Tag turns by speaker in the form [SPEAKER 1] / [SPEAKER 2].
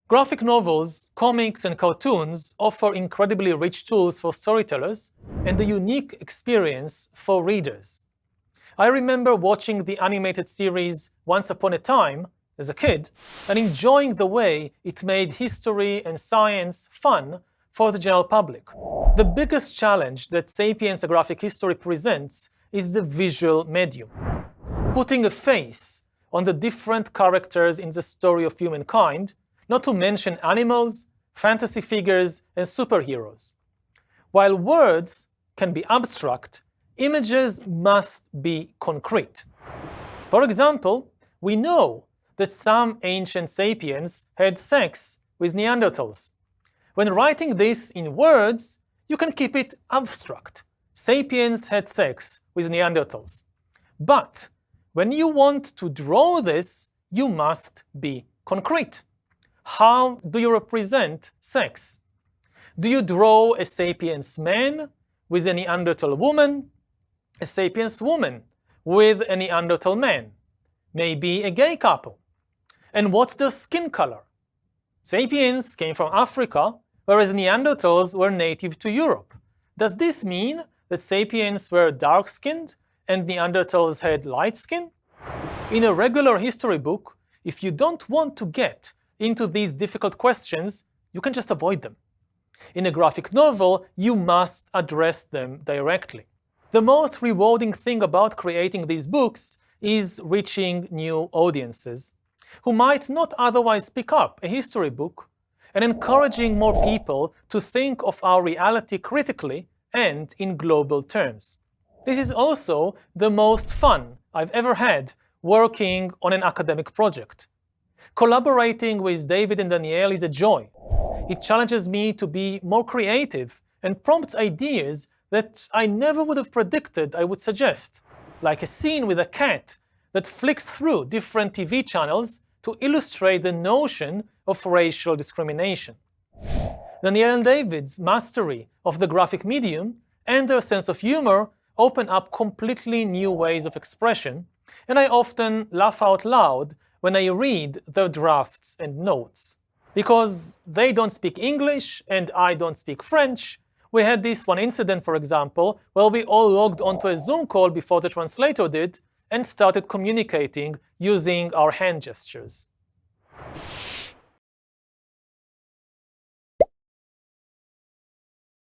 [SPEAKER 1] Graphic novels, comics, and cartoons offer incredibly rich tools for storytellers and a unique experience for readers. I remember watching the animated series Once Upon a Time as a kid and enjoying the way it made history and science fun for the general public. The biggest challenge that Sapiens: A Graphic History presents is the visual medium. Putting a face on the different characters in the story of humankind, not to mention animals, fantasy figures, and superheroes. While words can be abstract, images must be concrete. For example, we know that some ancient sapiens had sex with Neanderthals. When writing this in words, you can keep it abstract. Sapiens had sex with Neanderthals. But when you want to draw this, you must be concrete. How do you represent sex? Do you draw a sapiens man with a Neanderthal woman? A sapiens woman with a Neanderthal man? Maybe a gay couple? And what's their skin color? Sapiens came from Africa, whereas Neanderthals were native to Europe. Does this mean that sapiens were dark-skinned and Neanderthals had light skin? In a regular history book, if you don't want to get into these difficult questions, you can just avoid them. In a graphic novel, you must address them directly. The most rewarding thing about creating these books is reaching new audiences who might not otherwise pick up a history book, and encouraging more people to think of our reality critically and in global terms. This is also the most fun I've ever had working on an academic project. Collaborating with David and Danielle is a joy. It challenges me to be more creative and prompts ideas that I never would have predicted I would suggest, like a scene with a cat that flicks through different TV channels to illustrate the notion of racial discrimination. Danielle and David's mastery of the graphic medium and their sense of humor open up completely new ways of expression, and I often laugh out loud when I read their drafts and notes. Because they don't speak English and I don't speak French, we had this one incident, for example, where we all logged onto a Zoom call before the translator did and started communicating using our hand gestures.